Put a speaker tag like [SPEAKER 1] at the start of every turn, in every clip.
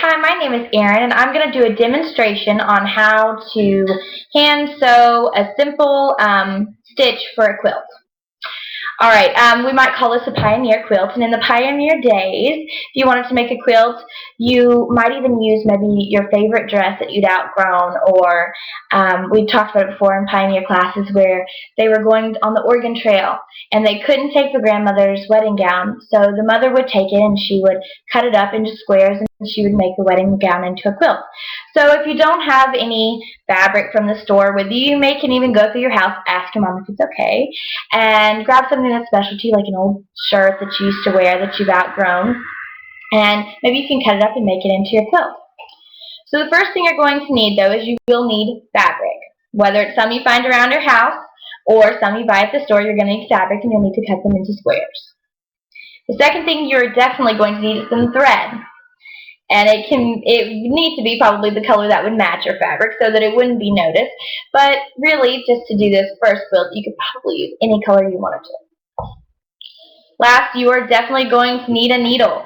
[SPEAKER 1] Hi, my name is Erin, and I'm going to do a demonstration on how to hand sew a simple stitch for a quilt. Alright, we might call this a pioneer quilt, and in the pioneer days, if you wanted to make a quilt, you might even use maybe your favorite dress that you'd outgrown, or we talked about it before in pioneer classes where they were going on the Oregon Trail, and they couldn't take the grandmother's wedding gown, so the mother would take it and she would cut it up into squares, and she would make the wedding gown into a quilt. So if you don't have any fabric from the store with you, you may can even go through your house, ask your mom if it's okay, and grab something that's special to you, like an old shirt that you used to wear that you've outgrown, and maybe you can cut it up and make it into your quilt. So the first thing you're going to need, though, is you will need fabric. Whether it's some you find around your house or some you buy at the store, you're going to need fabric, and you'll need to cut them into squares. The second thing you're definitely going to need is some thread. And it needs to be probably the color that would match your fabric so that it wouldn't be noticed. But really, just to do this first quilt, you could probably use any color you wanted to. Last, you are definitely going to need a needle.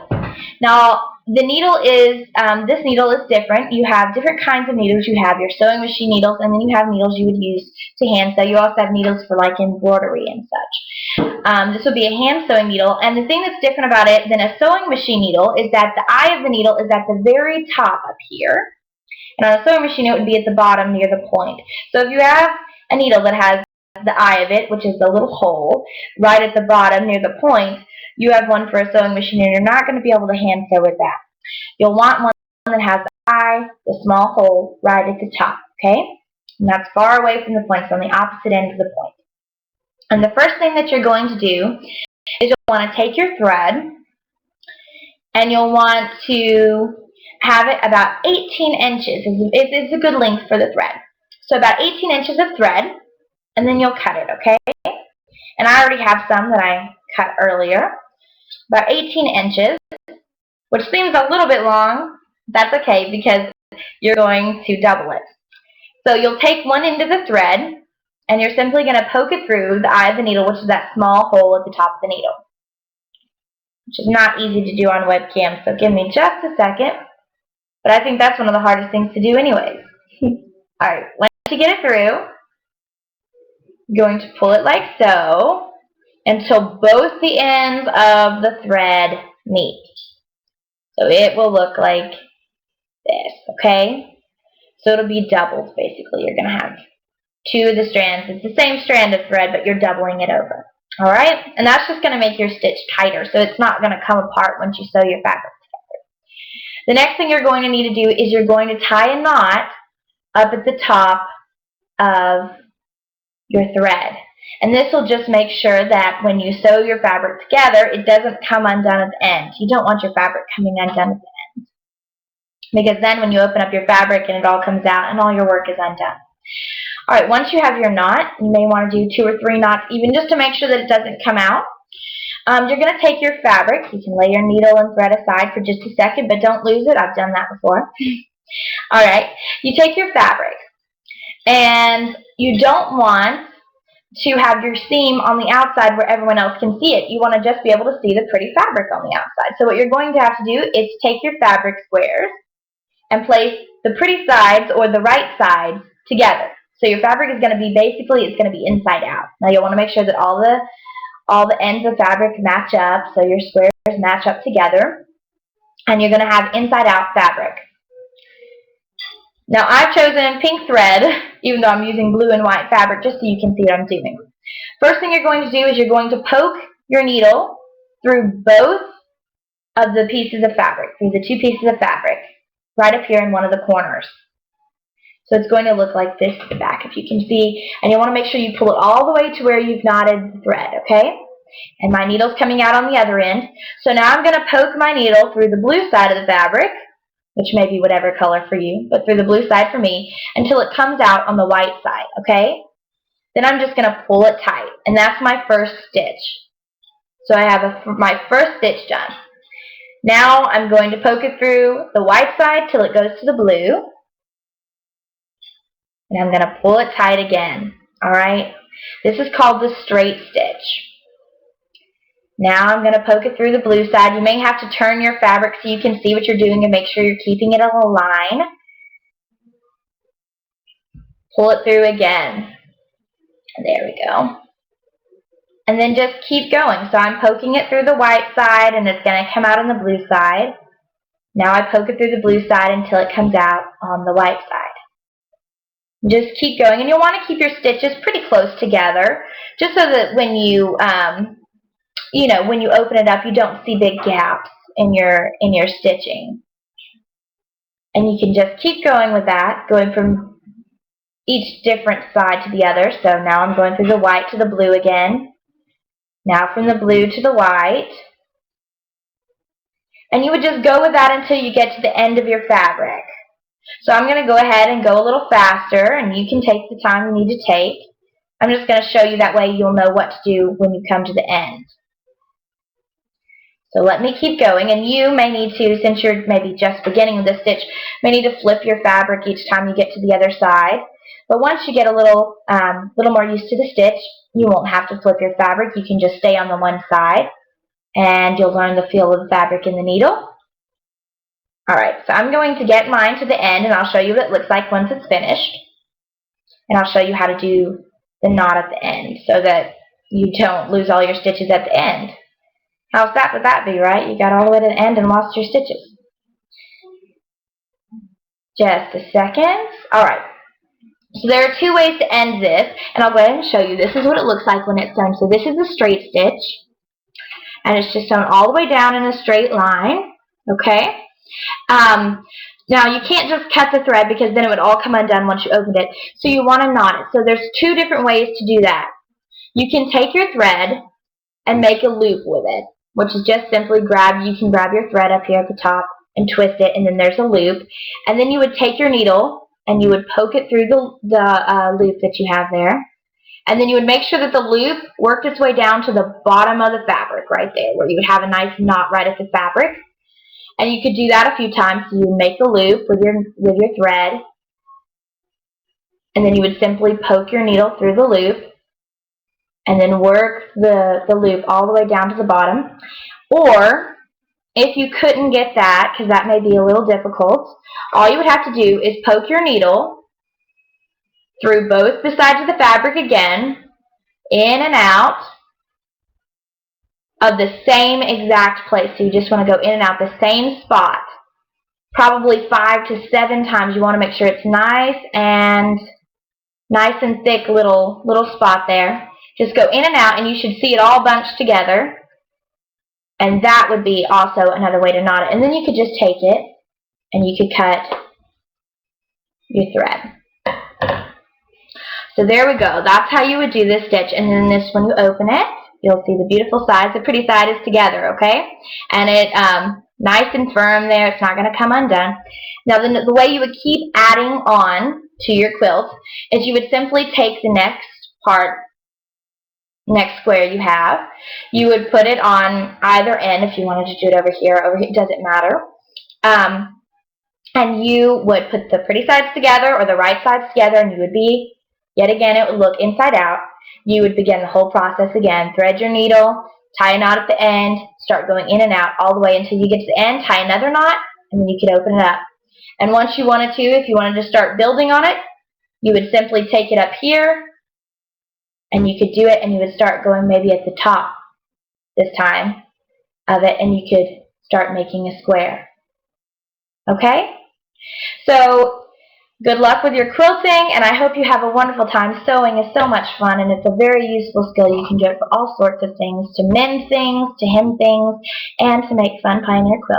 [SPEAKER 1] Now, the needle is, this needle is different. You have different kinds of needles. You have your sewing machine needles, and then you have needles you would use to hand sew. You also have needles for like embroidery and such. This would be a hand sewing needle, and the thing that's different about it than a sewing machine needle is that the eye of the needle is at the very top up here, and on a sewing machine it would be at the bottom near the point. So if you have a needle that has the eye of it, which is the little hole, right at the bottom near the point, you have one for a sewing machine, and you're not going to be able to hand sew with that. You'll want one that has the eye, the small hole, right at the top, okay? And that's far away from the point, so on the opposite end of the point. And the first thing that you're going to do is you'll want to take your thread, and you'll want to have it about 18 inches. It's a good length for the thread. So about 18 inches of thread, and then you'll cut it, okay? And I already have some that I cut earlier. About 18 inches, which seems a little bit long. That's okay because you're going to double it. So you'll take one end of the thread, and you're simply going to poke it through the eye of the needle, which is that small hole at the top of the needle, which is not easy to do on webcam, so give me just a second. But I think that's one of the hardest things to do anyways. Alright, once you get it through, you're going to pull it like so until both the ends of the thread meet. So it will look like this, okay? So it'll be doubled, basically. You're going to have two of the strands. It's the same strand of thread, but you're doubling it over. Alright? And that's just going to make your stitch tighter, so it's not going to come apart once you sew your fabric together. The next thing you're going to need to do is you're going to tie a knot up at the top of your thread. And this will just make sure that when you sew your fabric together, it doesn't come undone at the end. You don't want your fabric coming undone at the end, because then when you open up your fabric and it all comes out and all your work is undone. Alright, once you have your knot, you may want to do 2 or 3 knots even just to make sure that it doesn't come out. You're going to take your fabric. You can lay your needle and thread aside for just a second, but don't lose it. I've done that before. Alright, you take your fabric, and you don't want to have your seam on the outside where everyone else can see it. You want to just be able to see the pretty fabric on the outside. So what you're going to have to do is take your fabric squares and place the pretty sides or the right sides together. So your fabric is going to be basically, it's going to be inside out. Now you'll want to make sure that all the ends of fabric match up, so your squares match up together, and you're going to have inside out fabric. Now I've chosen pink thread, even though I'm using blue and white fabric, just so you can see what I'm doing. First thing you're going to do is you're going to poke your needle through both of the pieces of fabric, through the 2 pieces of fabric, right up here in one of the corners. So it's going to look like this at the back, if you can see, and you want to make sure you pull it all the way to where you've knotted the thread, okay? And my needle's coming out on the other end. So now I'm going to poke my needle through the blue side of the fabric, which may be whatever color for you, but through the blue side for me, until it comes out on the white side, okay? Then I'm just going to pull it tight, and that's my first stitch. So I have my first stitch done. Now I'm going to poke it through the white side till it goes to the blue, and I'm going to pull it tight again, alright? This is called the straight stitch. Now I'm going to poke it through the blue side. You may have to turn your fabric so you can see what you're doing and make sure you're keeping it on a line. Pull it through again. There we go. And then just keep going. So I'm poking it through the white side and it's going to come out on the blue side. Now I poke it through the blue side until it comes out on the white side. Just keep going, and you'll want to keep your stitches pretty close together, just so that when you, when you open it up, you don't see big gaps in your stitching. And you can just keep going with that, going from each different side to the other. So now I'm going through the white to the blue again. Now from the blue to the white. And you would just go with that until you get to the end of your fabric. So I'm going to go ahead and go a little faster, and you can take the time you need to take. I'm just going to show you, that way you'll know what to do when you come to the end. So let me keep going, and you may need to, since you're maybe just beginning with this stitch, may need to flip your fabric each time you get to the other side. But once you get a little more used to the stitch, you won't have to flip your fabric. You can just stay on the one side, and you'll learn the feel of the fabric in the needle. Alright, so I'm going to get mine to the end, and I'll show you what it looks like once it's finished. And I'll show you how to do the knot at the end so that you don't lose all your stitches at the end. How sad would that be, right? You got all the way to the end and lost your stitches. Just a second. Alright, so there are two ways to end this, and I'll go ahead and show you. This is what it looks like when it's done. So this is a straight stitch, and it's just sewn all the way down in a straight line. Okay? Now you can't just cut the thread, because then it would all come undone once you opened it. So you want to knot it. So there's two different ways to do that. You can take your thread and make a loop with it, which is just simply you can grab your thread up here at the top and twist it, and then there's a loop. And then you would take your needle and you would poke it through the loop that you have there. And then you would make sure that the loop worked its way down to the bottom of the fabric right there, where you would have a nice knot right at the fabric. And you could do that a few times. So you would make the loop with your thread, and then you would simply poke your needle through the loop, and then work the loop all the way down to the bottom. Or if you couldn't get that, because that may be a little difficult, all you would have to do is poke your needle through both the sides of the fabric again, in and out of the same exact place. So you just want to go in and out the same spot, probably 5 to 7 times. You want to make sure it's nice and thick little spot there. Just go in and out, and you should see it all bunched together. And that would be also another way to knot it. And then you could just take it and you could cut your thread. So there we go. That's how you would do this stitch. And then this, when you open it, you'll see the beautiful sides. The pretty side is together, okay? And it nice and firm there. It's not going to come undone. Now the way you would keep adding on to your quilt is you would simply take the next square you have. You would put it on either end. If you wanted to do it over here, it doesn't matter. And you would put the pretty sides together or the right sides together, and you would be, yet again, it would look inside out. You would begin the whole process again. Thread your needle, tie a knot at the end, start going in and out all the way until you get to the end, tie another knot, and then you could open it up. And once you wanted to, if you wanted to start building on it, you would simply take it up here, and you could do it, and you would start going maybe at the top this time of it, and you could start making a square. Okay? So good luck with your quilting, and I hope you have a wonderful time. Sewing is so much fun, and it's a very useful skill. You can do it for all sorts of things, to mend things, to hem things, and to make fun pioneer quilts.